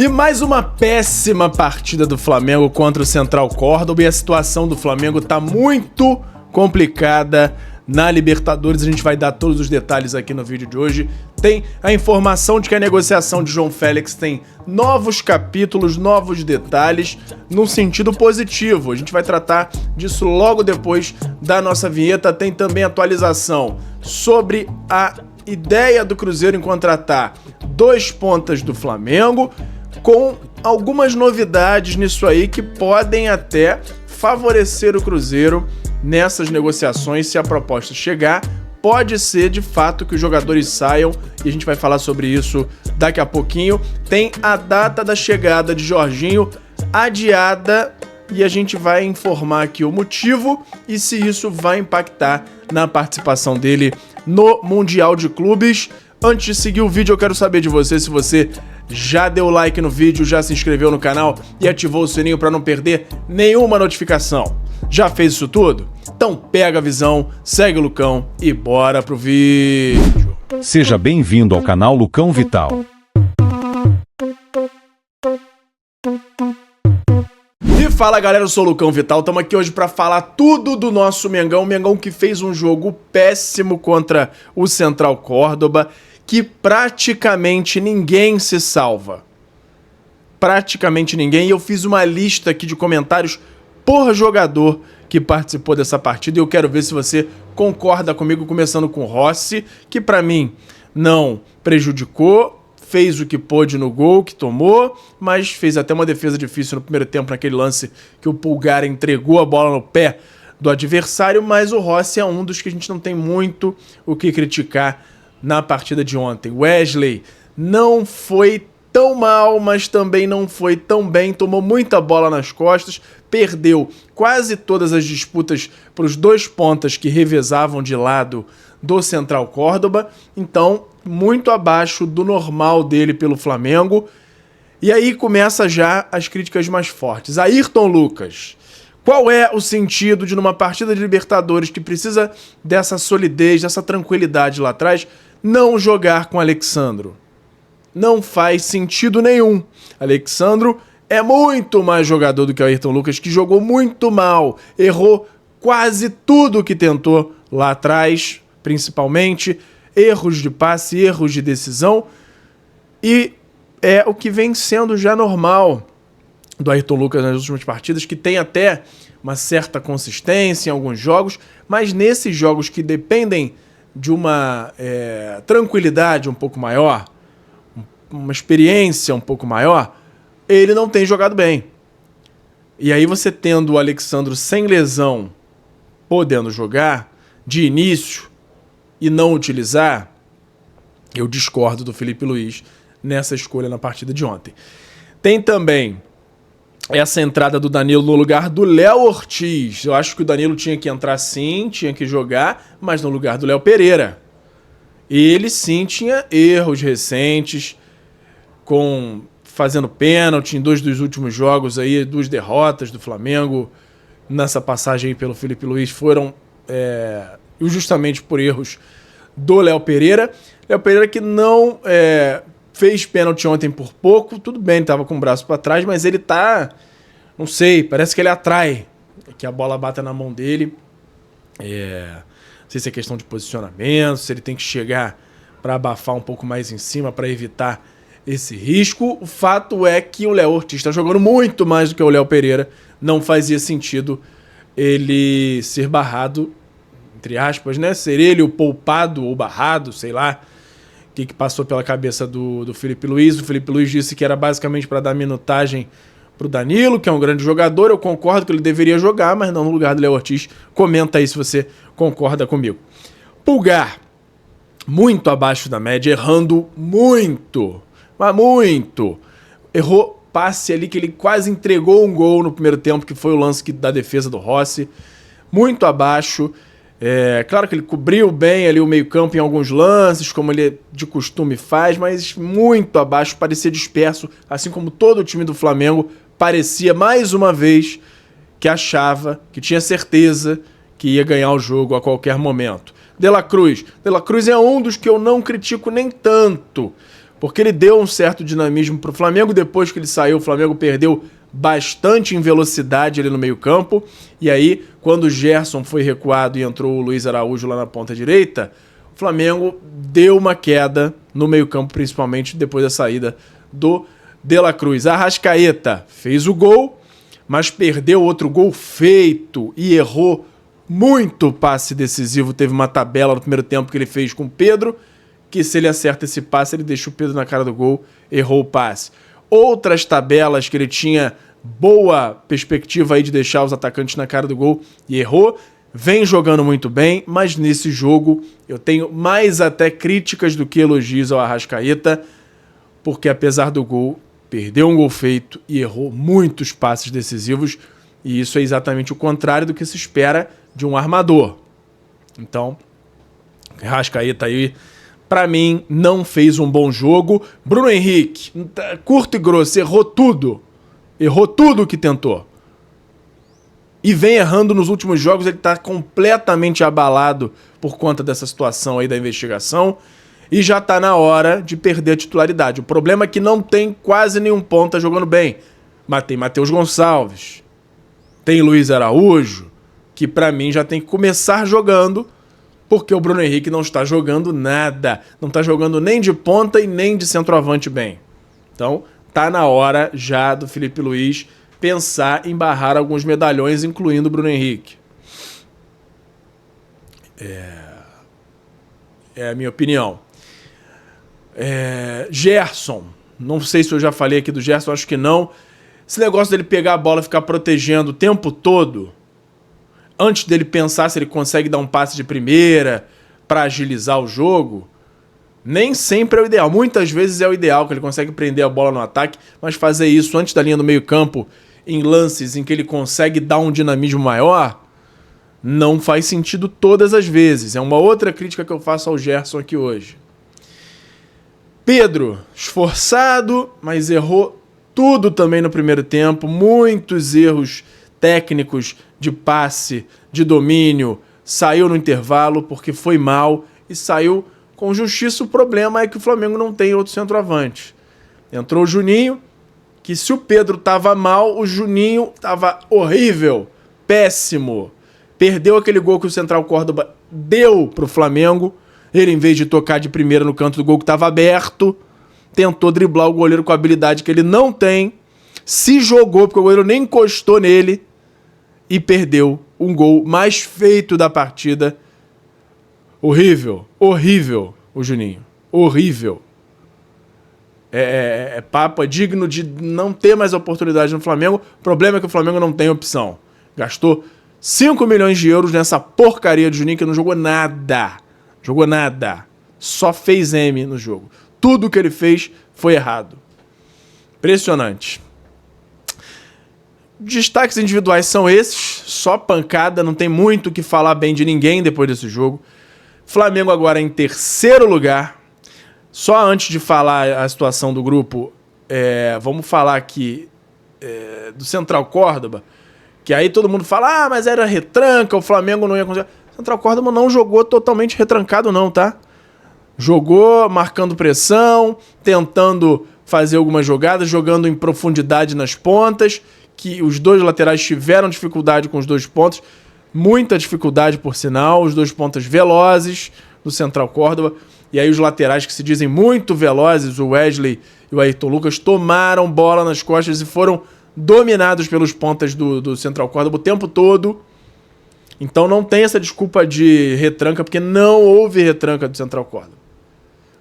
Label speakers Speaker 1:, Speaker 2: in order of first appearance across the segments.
Speaker 1: E mais uma péssima partida do Flamengo contra o Central Córdoba, e a situação do Flamengo tá muito complicada na Libertadores. A gente vai dar todos os detalhes aqui no vídeo de hoje. Tem a informação de que a negociação de João Félix tem novos capítulos, novos detalhes, num sentido positivo. A gente vai tratar disso logo depois da nossa vinheta. Tem também atualização sobre a ideia do Cruzeiro em contratar dois pontas do Flamengo, com algumas novidades nisso aí que podem até favorecer o Cruzeiro nessas negociações. Se a proposta chegar, pode ser de fato que os jogadores saiam, e a gente vai falar sobre isso daqui a pouquinho. Tem a data da chegada de Jorginho adiada e a gente vai informar aqui o motivo e se isso vai impactar na participação dele no Mundial de Clubes. Antes de seguir o vídeo, eu quero saber de você se você já deu like no vídeo, já se inscreveu no canal e ativou o sininho para não perder nenhuma notificação. Já fez isso tudo? Então pega a visão, segue o Lucão e bora pro vídeo.
Speaker 2: Seja bem-vindo ao canal Lucão Vital.
Speaker 1: E fala galera, eu sou o Lucão Vital, estamos aqui hoje para falar tudo do nosso Mengão. Mengão que fez um jogo péssimo contra o Central Córdoba, que praticamente ninguém se salva. Praticamente ninguém. E eu fiz uma lista aqui de comentários por jogador que participou dessa partida e eu quero ver se você concorda comigo, começando com o Rossi, que pra mim não prejudicou, fez o que pôde no gol que tomou, mas fez até uma defesa difícil no primeiro tempo, naquele lance que o Pulgar entregou a bola no pé do adversário, mas o Rossi é um dos que a gente não tem muito o que criticar na partida de ontem. Wesley não foi tão mal, mas também não foi tão bem, tomou muita bola nas costas, perdeu quase todas as disputas para os dois pontas que revezavam de lado do Central Córdoba, então muito abaixo do normal dele pelo Flamengo. E aí começa já as críticas mais fortes. Ayrton Lucas, qual é o sentido de numa partida de Libertadores que precisa dessa solidez, dessa tranquilidade lá atrás, não jogar com Alexandro? Não faz sentido nenhum. Alexandro é muito mais jogador do que o Ayrton Lucas, que jogou muito mal, errou quase tudo que tentou lá atrás, principalmente erros de passe, erros de decisão, e é o que vem sendo já normal do Ayrton Lucas nas últimas partidas, que tem até uma certa consistência em alguns jogos, mas nesses jogos que dependem de uma tranquilidade um pouco maior, uma experiência um pouco maior, ele não tem jogado bem. E aí você tendo o Alexandro sem lesão, podendo jogar de início e não utilizar, eu discordo do Felipe Luiz nessa escolha na partida de ontem. Tem também essa entrada do Danilo no lugar do Léo Ortiz. Eu acho que o Danilo tinha que entrar sim, tinha que jogar, mas no lugar do Léo Pereira. Ele sim tinha erros recentes, fazendo pênalti em dois dos últimos jogos aí, duas derrotas do Flamengo nessa passagem aí pelo Felipe Luiz foram justamente por erros do Léo Pereira. Léo Pereira que não fez pênalti ontem por pouco, tudo bem, estava com o braço para trás, mas ele tá, não sei, parece que ele atrai que a bola bata na mão dele. Não sei se é questão de posicionamento, se ele tem que chegar para abafar um pouco mais em cima para evitar esse risco. O fato é que o Léo Ortiz está jogando muito mais do que o Léo Pereira. Não fazia sentido ele ser barrado, entre aspas, né? Ser ele o poupado ou barrado, sei lá o que passou pela cabeça do Felipe Luiz. O Felipe Luiz disse que era basicamente para dar minutagem para o Danilo, que é um grande jogador. Eu concordo que ele deveria jogar, mas não no lugar do Léo Ortiz. Comenta aí se você concorda comigo. Pulgar, muito abaixo da média, errando muito. Mas muito. Errou passe ali que ele quase entregou um gol no primeiro tempo, que foi o lance da defesa do Rossi. Muito abaixo. Claro que ele cobriu bem ali o meio-campo em alguns lances, como ele de costume faz, mas muito abaixo, parecia disperso, assim como todo o time do Flamengo parecia mais uma vez que achava, que tinha certeza que ia ganhar o jogo a qualquer momento. De La Cruz é um dos que eu não critico nem tanto, porque ele deu um certo dinamismo para o Flamengo. Depois que ele saiu, o Flamengo perdeu bastante em velocidade ali no meio-campo. E aí, quando o Gerson foi recuado e entrou o Luiz Araújo lá na ponta direita, o Flamengo deu uma queda no meio-campo, principalmente depois da saída do De La Cruz. A Arrascaeta fez o gol, mas perdeu outro gol feito e errou muito passe decisivo. Teve uma tabela no primeiro tempo que ele fez com o Pedro, que se ele acerta esse passe, ele deixa o Pedro na cara do gol, errou o passe. Outras tabelas que ele tinha boa perspectiva aí de deixar os atacantes na cara do gol e errou. Vem jogando muito bem, mas nesse jogo eu tenho mais até críticas do que elogios ao Arrascaeta, porque apesar do gol, perdeu um gol feito e errou muitos passes decisivos, e isso é exatamente o contrário do que se espera de um armador. Então, Arrascaeta aí, pra mim, não fez um bom jogo. Bruno Henrique, curto e grosso, errou tudo. Errou tudo que tentou. E vem errando nos últimos jogos, ele tá completamente abalado por conta dessa situação aí da investigação. E já tá na hora de perder a titularidade. O problema é que não tem quase nenhum ponta jogando bem. Mas tem Matheus Gonçalves, tem Luiz Araújo, que pra mim já tem que começar jogando, porque o Bruno Henrique não está jogando nada. Não está jogando nem de ponta e nem de centroavante bem. Então, tá na hora já do Felipe Luiz pensar em barrar alguns medalhões, incluindo o Bruno Henrique. É a minha opinião. Gerson. Não sei se eu já falei aqui do Gerson, acho que não. Esse negócio dele pegar a bola e ficar protegendo o tempo todo, antes dele pensar se ele consegue dar um passe de primeira para agilizar o jogo, nem sempre é o ideal. Muitas vezes é o ideal, que ele consegue prender a bola no ataque, mas fazer isso antes da linha do meio campo, em lances em que ele consegue dar um dinamismo maior, não faz sentido todas as vezes. É uma outra crítica que eu faço ao Gerson aqui hoje. Pedro, esforçado, mas errou tudo também no primeiro tempo. Muitos erros técnicos de passe, de domínio. Saiu no intervalo porque foi mal e saiu com justiça. O problema é que o Flamengo não tem outro centroavante. Entrou o Juninho, que se o Pedro tava mal, o Juninho tava horrível, péssimo. Perdeu aquele gol que o Central Córdoba deu pro Flamengo. Ele, em vez de tocar de primeira no canto do gol que estava aberto, tentou driblar o goleiro com a habilidade que ele não tem, se jogou porque o goleiro nem encostou nele e perdeu um gol mais feito da partida. Horrível, horrível o Juninho, horrível. Papo, é digno de não ter mais oportunidade no Flamengo. O problema é que o Flamengo não tem opção. Gastou 5 milhões de euros nessa porcaria de Juninho que não jogou nada. Jogou nada. Só fez M no jogo. Tudo que ele fez foi errado. Impressionante. Destaques individuais são esses. Só pancada. Não tem muito o que falar bem de ninguém depois desse jogo. Flamengo agora em terceiro lugar. Só antes de falar a situação do grupo, vamos falar aqui do Central Córdoba. Que aí todo mundo fala, mas era retranca, o Flamengo não ia conseguir. Central Córdoba não jogou totalmente retrancado não, tá? Jogou marcando pressão, tentando fazer algumas jogadas, jogando em profundidade nas pontas, que os dois laterais tiveram dificuldade com os dois pontos, muita dificuldade por sinal, os dois pontas velozes do Central Córdoba, e aí os laterais que se dizem muito velozes, o Wesley e o Ayrton Lucas, tomaram bola nas costas e foram dominados pelos pontas do Central Córdoba o tempo todo. Então não tem essa desculpa de retranca, porque não houve retranca do Central Córdoba.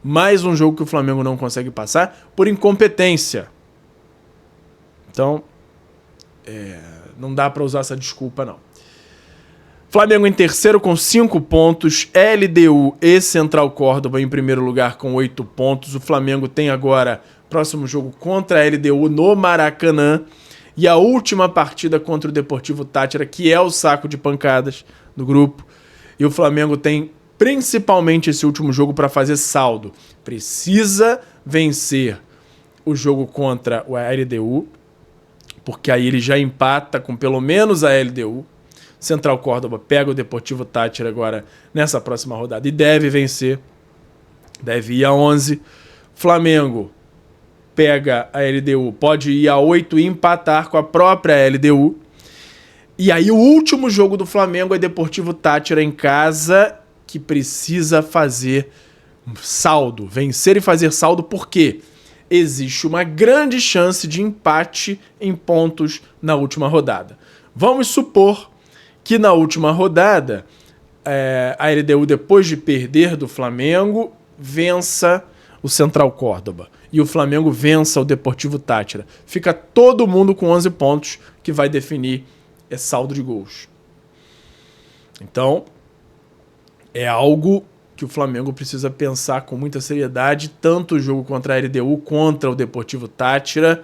Speaker 1: Mais um jogo que o Flamengo não consegue passar por incompetência. Então, não dá para usar essa desculpa, não. Flamengo em terceiro com 5 pontos, LDU e Central Córdoba em primeiro lugar com 8 pontos. O Flamengo tem agora próximo jogo contra a LDU no Maracanã. E a última partida contra o Deportivo Táchira, que é o saco de pancadas do grupo. E o Flamengo tem principalmente esse último jogo para fazer saldo. Precisa vencer o jogo contra a LDU, porque aí ele já empata com pelo menos a LDU. Central Córdoba pega o Deportivo Táchira agora nessa próxima rodada e deve vencer. Deve ir a 11. Flamengo pega a LDU, pode ir a 8 e empatar com a própria LDU. E aí o último jogo do Flamengo é Deportivo Táchira em casa, que precisa fazer saldo, vencer e fazer saldo, porque existe uma grande chance de empate em pontos na última rodada. Vamos supor que na última rodada a LDU, depois de perder do Flamengo, vença o Central Córdoba e o Flamengo vença o Deportivo Táchira. Fica todo mundo com 11 pontos, que vai definir saldo de gols. Então, é algo que o Flamengo precisa pensar com muita seriedade, tanto o jogo contra a LDU contra o Deportivo Táchira.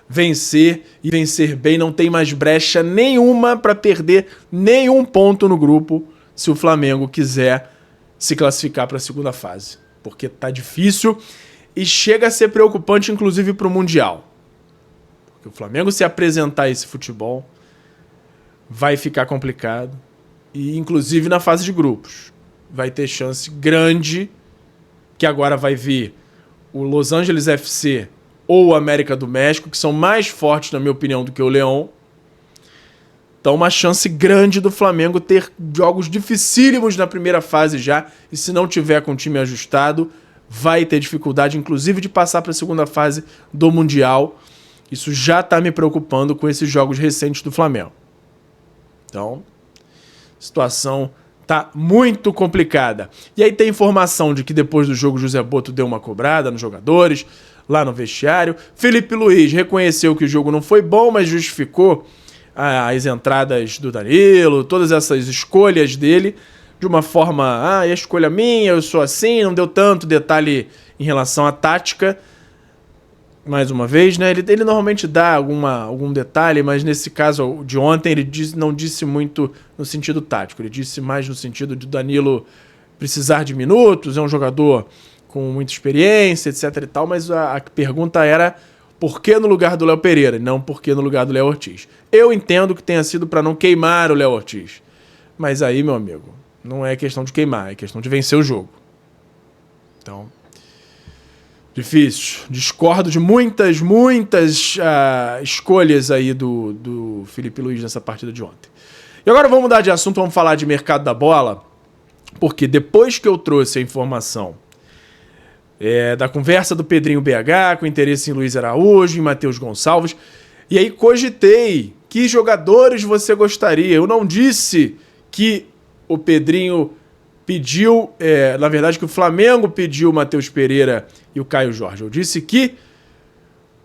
Speaker 1: Vencer e vencer bem, não tem mais brecha nenhuma para perder nenhum ponto no grupo se o Flamengo quiser se classificar para a segunda fase, porque tá difícil e chega a ser preocupante inclusive para o Mundial, porque o Flamengo se apresentar esse futebol vai ficar complicado e inclusive na fase de grupos vai ter chance grande que agora vai vir o Los Angeles FC ou o América do México, que são mais fortes, na minha opinião, do que o Leão. Então, uma chance grande do Flamengo ter jogos dificílimos na primeira fase já, e se não tiver com o time ajustado, vai ter dificuldade, inclusive, de passar para a segunda fase do Mundial. Isso já está me preocupando com esses jogos recentes do Flamengo. Então, a situação tá muito complicada. E aí tem informação de que depois do jogo José Boto deu uma cobrada nos jogadores, lá no vestiário. Felipe Luiz reconheceu que o jogo não foi bom, mas justificou as entradas do Danilo, todas essas escolhas dele, de uma forma, é escolha minha, eu sou assim, não deu tanto detalhe em relação à tática. Mais uma vez, né? Ele normalmente dá algum detalhe, mas nesse caso de ontem ele não disse muito no sentido tático, ele disse mais no sentido de Danilo precisar de minutos, é um jogador com muita experiência, etc e tal, mas a pergunta era por que no lugar do Léo Pereira, não por que no lugar do Léo Ortiz. Eu entendo que tenha sido para não queimar o Léo Ortiz, mas aí, meu amigo, não é questão de queimar, é questão de vencer o jogo. Então, difícil. Discordo de muitas escolhas aí do Felipe Luiz nessa partida de ontem. E agora vamos mudar de assunto, vamos falar de mercado da bola, porque depois que eu trouxe a informação da conversa do Pedrinho BH, com interesse em Luiz Araújo, em Matheus Gonçalves, e aí cogitei que jogadores você gostaria. Eu não disse que o Pedrinho pediu, na verdade que o Flamengo pediu o Matheus Pereira e o Caio Jorge. Eu disse que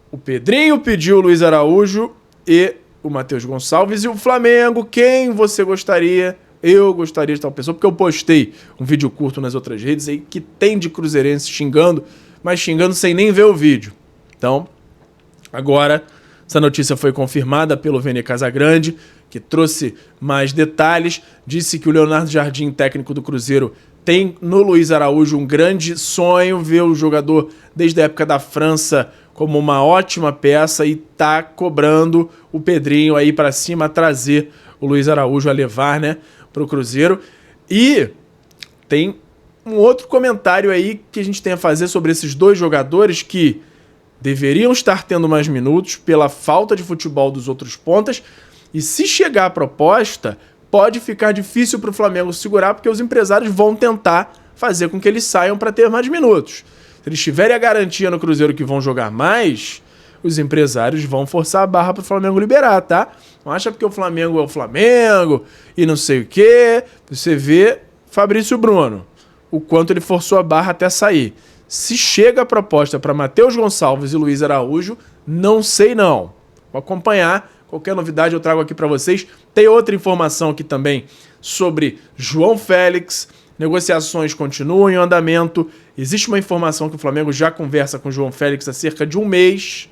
Speaker 1: o Pedrinho pediu o Luiz Araújo e o Matheus Gonçalves, e o Flamengo, quem você gostaria? Eu gostaria de tal pessoa, porque eu postei um vídeo curto nas outras redes aí que tem de cruzeirense xingando, mas xingando sem nem ver o vídeo. Então, agora, essa notícia foi confirmada pelo Vene Casagrande, que trouxe mais detalhes, disse que o Leonardo Jardim, técnico do Cruzeiro, tem no Luiz Araújo um grande sonho, ver o jogador desde a época da França como uma ótima peça e tá cobrando o Pedrinho aí para cima, a trazer o Luiz Araújo a levar, né, para o Cruzeiro. E tem um outro comentário aí que a gente tem a fazer sobre esses dois jogadores que deveriam estar tendo mais minutos pela falta de futebol dos outros pontas, e se chegar a proposta, pode ficar difícil para o Flamengo segurar, porque os empresários vão tentar fazer com que eles saiam para ter mais minutos. Se eles tiverem a garantia no Cruzeiro que vão jogar mais, os empresários vão forçar a barra para o Flamengo liberar, tá? Não acha porque o Flamengo é o Flamengo e não sei o quê. Você vê Fabrício Bruno, o quanto ele forçou a barra até sair. Se chega a proposta para Matheus Gonçalves e Luiz Araújo, não sei não. Vou acompanhar. Qualquer novidade eu trago aqui para vocês. Tem outra informação aqui também sobre João Félix. Negociações continuam em andamento. Existe uma informação que o Flamengo já conversa com o João Félix há cerca de um mês.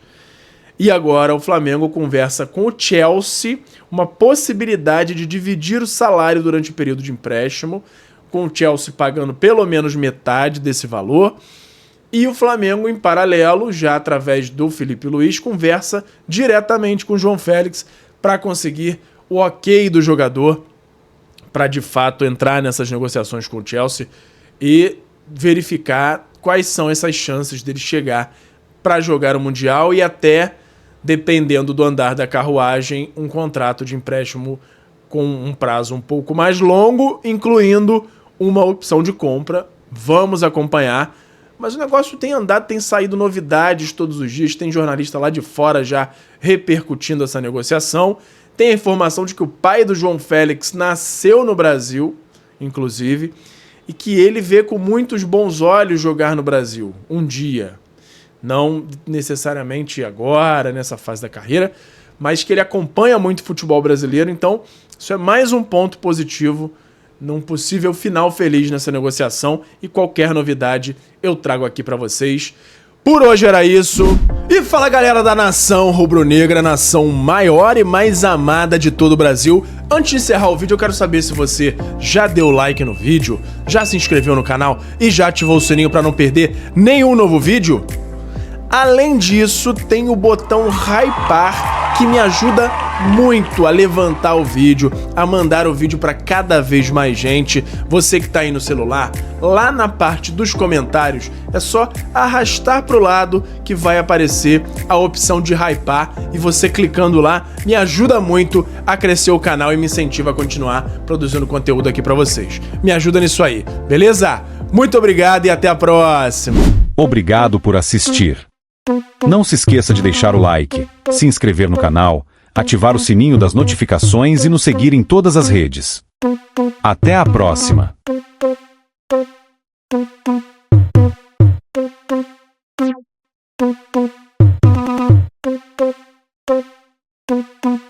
Speaker 1: E agora o Flamengo conversa com o Chelsea uma possibilidade de dividir o salário durante o período de empréstimo, com o Chelsea pagando pelo menos metade desse valor. E o Flamengo, em paralelo, já através do Felipe Luiz, conversa diretamente com o João Félix para conseguir o ok do jogador, para de fato entrar nessas negociações com o Chelsea e verificar quais são essas chances dele chegar para jogar o Mundial e até, dependendo do andar da carruagem, um contrato de empréstimo com um prazo um pouco mais longo, incluindo uma opção de compra. Vamos acompanhar. Mas o negócio tem andado, tem saído novidades todos os dias, tem jornalista lá de fora já repercutindo essa negociação. Tem a informação de que o pai do João Félix nasceu no Brasil, inclusive, e que ele vê com muitos bons olhos jogar no Brasil um dia. Não necessariamente agora, nessa fase da carreira, mas que ele acompanha muito o futebol brasileiro. Então, isso é mais um ponto positivo num possível final feliz nessa negociação, e qualquer novidade eu trago aqui pra vocês. Por hoje era isso. E fala, galera da nação rubro-negra, nação maior e mais amada de todo o Brasil. Antes de encerrar o vídeo, eu quero saber se você já deu like no vídeo, já se inscreveu no canal e já ativou o sininho pra não perder nenhum novo vídeo. Além disso, tem o botão hypar, que me ajuda muito a levantar o vídeo, a mandar o vídeo para cada vez mais gente. Você que tá aí no celular, lá na parte dos comentários, é só arrastar pro lado que vai aparecer a opção de hypar, e você clicando lá me ajuda muito a crescer o canal e me incentiva a continuar produzindo conteúdo aqui para vocês. Me ajuda nisso aí, beleza? Muito obrigado e até a próxima.
Speaker 2: Obrigado por assistir. Não se esqueça de deixar o like, se inscrever no canal, ativar o sininho das notificações e nos seguir em todas as redes. Até a próxima!
Speaker 3: Thank you.